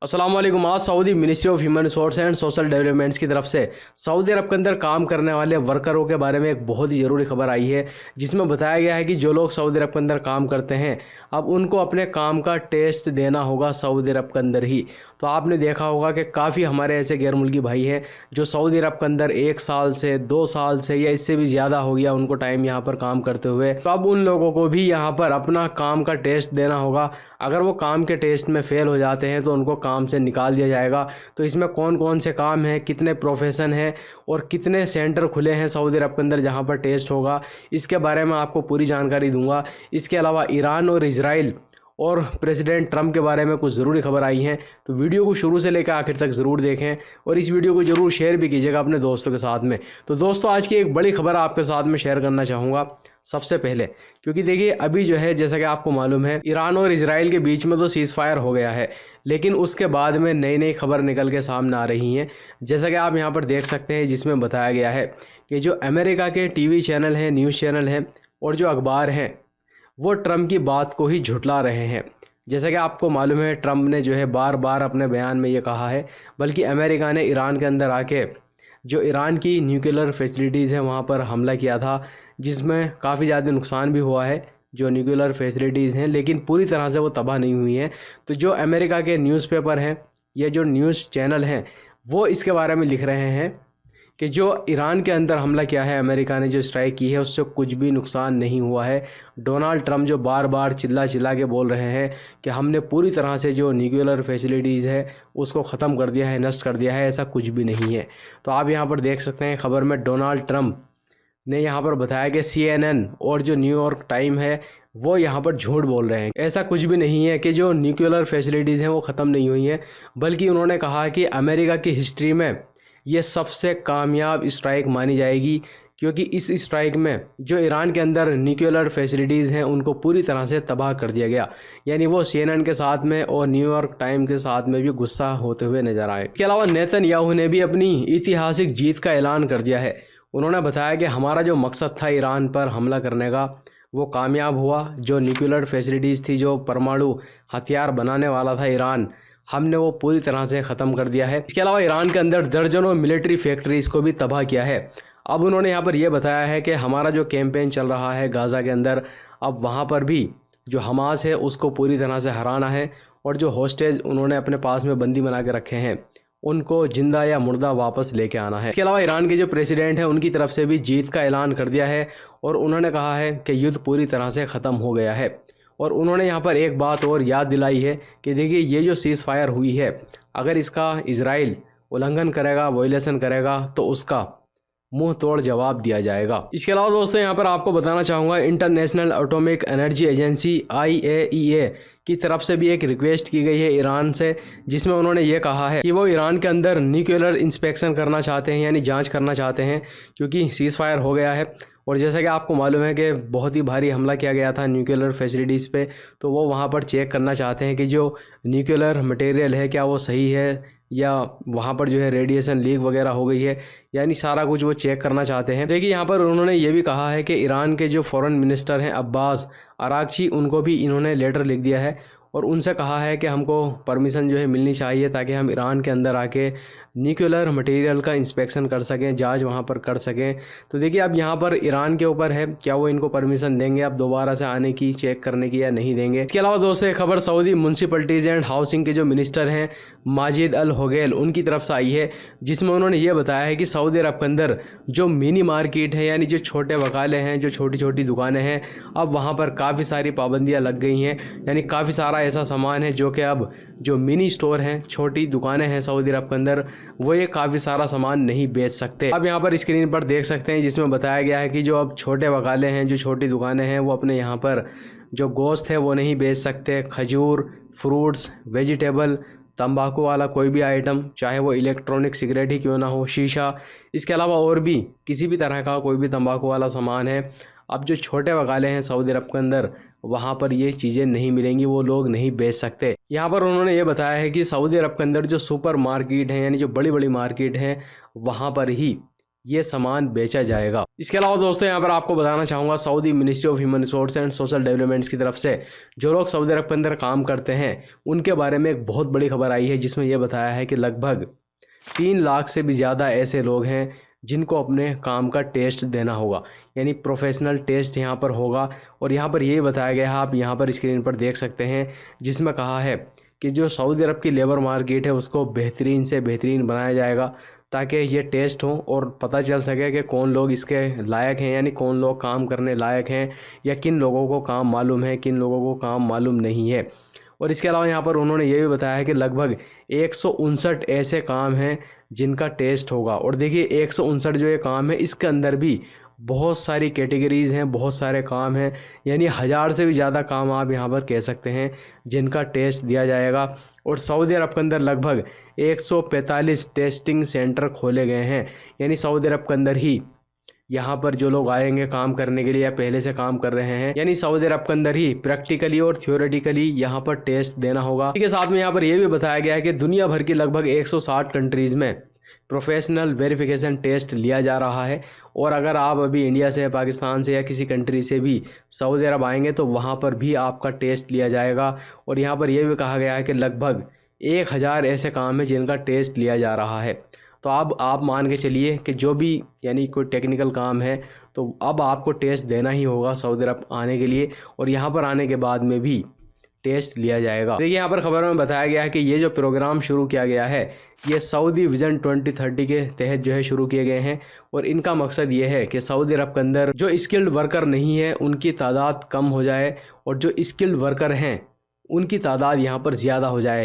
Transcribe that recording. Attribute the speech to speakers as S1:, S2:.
S1: अस्सलाम वालेकुम। आज Saudi ministry of human resource and social developments की तरफ से सऊदी अरब के अंदर काम करने वाले वर्करों के बारे में एक बहुत ही ज़रूरी खबर आई है, जिसमें बताया गया है कि जो लोग सऊदी अरब के अंदर काम करते हैं अब उनको अपने काम का टेस्ट देना होगा सऊदी अरब के अंदर ही। तो आपने देखा होगा कि काफ़ी हमारे ऐसे गैर मुल्की भाई हैं जो सऊदी अरब के अंदर 1 साल से 2 साल से या इससे भी ज़्यादा हो गया उनको टाइम यहाँ पर काम करते हुए। तो अब उन लोगों को भी यहाँ पर अपना काम का टेस्ट देना होगा। अगर वो काम के टेस्ट में फ़ेल हो जाते हैं तो उनको काम से निकाल दिया जाएगा। तो इसमें कौन कौन से काम हैं, कितने प्रोफेशन हैं और कितने सेंटर खुले हैं सऊदी अरब के अंदर जहाँ पर टेस्ट होगा, इसके बारे में आपको पूरी जानकारी दूंगा। इसके अलावा ईरान और इजराइल और प्रेसिडेंट ट्रंप के बारे में कुछ ज़रूरी खबर आई हैं, तो वीडियो को शुरू से लेकर आखिर तक ज़रूर देखें और इस वीडियो को ज़रूर शेयर भी कीजिएगा अपने दोस्तों के साथ में। तो दोस्तों, आज की एक बड़ी खबर आपके साथ में शेयर करना चाहूँगा सबसे पहले, क्योंकि देखिए अभी जो है जैसा कि आपको मालूम है ईरान और इजराइल के बीच में तो सीज़ फायर हो गया है, लेकिन उसके बाद में नई नई खबर निकल के सामने आ रही हैं। जैसा कि आप यहाँ पर देख सकते हैं, जिसमें बताया गया है कि जो अमेरिका के टीवी चैनल हैं, न्यूज़ चैनल हैं और जो अखबार हैं वो ट्रंप की बात को ही झुठला रहे हैं। जैसा कि आपको मालूम है ट्रंप ने जो है बार बार अपने बयान में ये कहा है, बल्कि अमेरिका ने ईरान के अंदर आके जो ईरान की न्यूक्लियर फैसिलिटीज़ हैं वहाँ पर हमला किया था, जिसमें काफ़ी ज़्यादा नुकसान भी हुआ है जो न्यूक्लियर फैसिलिटीज़ हैं, लेकिन पूरी तरह से वो तबाह नहीं हुई हैं। तो जो अमेरिका के न्यूज़पेपर हैं या जो न्यूज़ चैनल हैं वो इसके बारे में लिख रहे हैं कि जो ईरान के अंदर हमला किया है अमेरिका ने, जो स्ट्राइक की है, उससे कुछ भी नुकसान नहीं हुआ है। डोनाल्ड ट्रंप जो बार बार चिल्ला के बोल रहे हैं कि हमने पूरी तरह से जो न्यूक्लियर फैसिलिटीज़ है उसको ख़त्म कर दिया है, नष्ट कर दिया है, ऐसा कुछ भी नहीं है। तो आप यहाँ पर देख सकते हैं खबर में डोनाल्ड ट्रंप ने यहाँ पर बताया कि CNN और जो न्यूयॉर्क टाइम है वो यहाँ पर झूठ बोल रहे हैं। ऐसा कुछ भी नहीं है कि जो न्यूक्लियर फैसिलिटीज़ हैं वो ख़त्म नहीं हुई हैं, बल्कि उन्होंने कहा कि अमेरिका की हिस्ट्री में ये सबसे कामयाब स्ट्राइक मानी जाएगी, क्योंकि इस स्ट्राइक में जो ईरान के अंदर न्यूक्लियर फैसिलिटीज़ हैं उनको पूरी तरह से तबाह कर दिया गया। यानी वो CNN के साथ में और न्यूयॉर्क टाइम के साथ में भी गुस्सा होते हुए नजर आए। इसके अलावा नेतन्याहू ने भी अपनी ऐतिहासिक जीत का ऐलान कर दिया है। उन्होंने बताया कि हमारा जो मकसद था ईरान पर हमला करने का वो कामयाब हुआ। जो न्यूक्लियर फैसिलिटीज़ थी, जो परमाणु हथियार बनाने वाला था ईरान, हमने वो पूरी तरह से ख़त्म कर दिया है। इसके अलावा ईरान के अंदर दर्जनों मिलिट्री फैक्ट्रीज़ को भी तबाह किया है। अब उन्होंने यहाँ पर यह बताया है कि हमारा जो कैंपेन चल रहा है गाज़ा के अंदर, अब वहाँ पर भी जो हमास है उसको पूरी तरह से हराना है और जो हॉस्टेज उन्होंने अपने पास में बंदी बना के रखे हैं उनको जिंदा या मुर्दा वापस लेके आना है। इसके अलावा ईरान के जो प्रेसिडेंट हैं उनकी तरफ से भी जीत का ऐलान कर दिया है और उन्होंने कहा है कि युद्ध पूरी तरह से ख़त्म हो गया है। और उन्होंने यहाँ पर एक बात और याद दिलाई है कि देखिए ये जो सीज़ फायर हुई है, अगर इसका इजराइल उल्लंघन करेगा, वायलेशन करेगा, तो उसका मुंह तोड़ जवाब दिया जाएगा। इसके अलावा दोस्तों यहाँ पर आपको बताना चाहूँगा international atomic energy agency IAEA की तरफ से भी एक रिक्वेस्ट की गई है ईरान से, जिसमें उन्होंने ये कहा है कि वो ईरान के अंदर न्यूक्लियर इंस्पेक्शन करना चाहते हैं, यानी जांच करना चाहते हैं, क्योंकि सीज़ फायर हो गया है। और जैसा कि आपको मालूम है कि बहुत ही भारी हमला किया गया था न्यूक्लियर फैसिलिटीज़ पे, तो वो वहाँ पर चेक करना चाहते हैं कि जो न्यूक्लियर मटेरियल है क्या वो सही है या वहाँ पर जो है रेडिएशन लीक वगैरह हो गई है, यानी सारा कुछ वो चेक करना चाहते हैं। देखिए यहाँ पर उन्होंने ये भी कहा है कि ईरान के जो फॉरेन मिनिस्टर हैं अब्बास अरागची, उनको भी इन्होंने लेटर लिख दिया है और उनसे कहा है कि हमको परमिशन जो है मिलनी चाहिए ताकि हम ईरान के अंदर आके न्यूक्लियर मटेरियल का इंस्पेक्शन कर सकें, जांच वहाँ पर कर सकें। तो देखिए अब यहाँ पर ईरान के ऊपर है, क्या वो इनको परमिशन देंगे अब दोबारा से आने की, चेक करने की, या नहीं देंगे। इसके अलावा दोस्तों एक खबर सऊदी म्यूनसिपलिटीज़ एंड हाउसिंग के जो मिनिस्टर हैं माजिद अल होगेल, उनकी तरफ से आई है, जिसमें उन्होंने ये बताया है कि सऊदी अरब के अंदर जो मिनी मार्केट है, यानी जो छोटे वकाले हैं, जो छोटी छोटी दुकानें हैं, अब वहाँ पर काफ़ी सारी पाबंदियाँ लग गई हैं। यानी काफ़ी सारा ऐसा सामान है जो कि अब जो मिनी स्टोर हैं, छोटी दुकानें हैं सऊदी अरब के अंदर, वो ये काफ़ी सारा सामान नहीं बेच सकते। अब यहाँ पर स्क्रीन पर देख सकते हैं, जिसमें बताया गया है कि जो अब छोटे वकाले हैं, जो छोटी दुकानें हैं, वो अपने यहाँ पर जो गोश्त है वो नहीं बेच सकते। खजूर, फ्रूट्स, वेजिटेबल, तंबाकू वाला कोई भी आइटम, चाहे वो इलेक्ट्रॉनिक सिगरेट ही क्यों ना हो, शीशा, इसके अलावा और भी किसी भी तरह का कोई भी तंबाकू वाला सामान है, अब जो छोटे वकाले हैं सऊदी अरब के अंदर, वहाँ पर ये चीज़ें नहीं मिलेंगी, वो लोग नहीं बेच सकते। यहाँ पर उन्होंने ये बताया है कि सऊदी अरब के अंदर जो सुपर मार्केट हैं, यानी जो बड़ी बड़ी मार्केट हैं, वहाँ पर ही ये सामान बेचा जाएगा। इसके अलावा दोस्तों यहाँ पर आपको बताना चाहूँगा, Saudi ministry of human resource and social developments की तरफ से जो लोग सऊदी अरब के अंदर काम करते हैं उनके बारे में एक बहुत बड़ी खबर आई है, जिसमें यह बताया है कि लगभग 3 लाख से भी ज़्यादा ऐसे लोग हैं जिनको अपने काम का टेस्ट देना होगा, यानी प्रोफेशनल टेस्ट यहाँ पर होगा। और यहाँ पर यही बताया गया है, आप यहाँ पर स्क्रीन पर देख सकते हैं, जिसमें कहा है कि जो सऊदी अरब की लेबर मार्केट है उसको बेहतरीन से बेहतरीन बनाया जाएगा ताकि ये टेस्ट हो और पता चल सके कि कौन लोग इसके लायक हैं, यानी कौन लोग काम करने लायक हैं या किन लोगों को काम मालूम है, किन लोगों को काम मालूम नहीं है। और इसके अलावा यहाँ पर उन्होंने ये भी बताया है कि लगभग 159 ऐसे काम हैं जिनका टेस्ट होगा। और देखिए 159 जो ये काम है इसके अंदर भी बहुत सारी कैटेगरीज़ हैं, बहुत सारे काम हैं, यानी 1000 से भी ज़्यादा काम आप यहाँ पर कह सकते हैं जिनका टेस्ट दिया जाएगा। और सऊदी अरब के अंदर लगभग 145 टेस्टिंग सेंटर खोले गए हैं, यानी सऊदी अरब के अंदर ही यहाँ पर जो लोग आएंगे काम करने के लिए या पहले से काम कर रहे हैं, यानी सऊदी अरब के अंदर ही प्रैक्टिकली और थ्योरेटिकली यहाँ पर टेस्ट देना होगा। इसके साथ में यहाँ पर यह भी बताया गया है कि दुनिया भर की लगभग 160 कंट्रीज़ में प्रोफेशनल वेरिफिकेशन टेस्ट लिया जा रहा है। और अगर आप अभी इंडिया से, पाकिस्तान से या किसी कंट्री से भी सऊदी अरब आएंगे तो वहाँ पर भी आपका टेस्ट लिया जाएगा। और यहाँ पर यह भी कहा गया है कि लगभग 1000 ऐसे काम हैं जिनका टेस्ट लिया जा रहा है। तो अब आप मान के चलिए कि जो भी यानी कोई टेक्निकल काम है तो अब आपको टेस्ट देना ही होगा सऊदी अरब आने के लिए, और यहाँ पर आने के बाद में भी टेस्ट लिया जाएगा। देखिए यहाँ पर खबर में बताया गया है कि ये जो प्रोग्राम शुरू किया गया है ये सऊदी विज़न 2030 के तहत जो है शुरू किए गए हैं। और इनका मकसद ये है कि सऊदी अरब के अंदर जो स्किल्ड वर्कर नहीं है उनकी तादाद कम हो जाए और जो स्किल्ड वर्कर हैं उनकी तादाद यहाँ पर ज़्यादा हो जाए।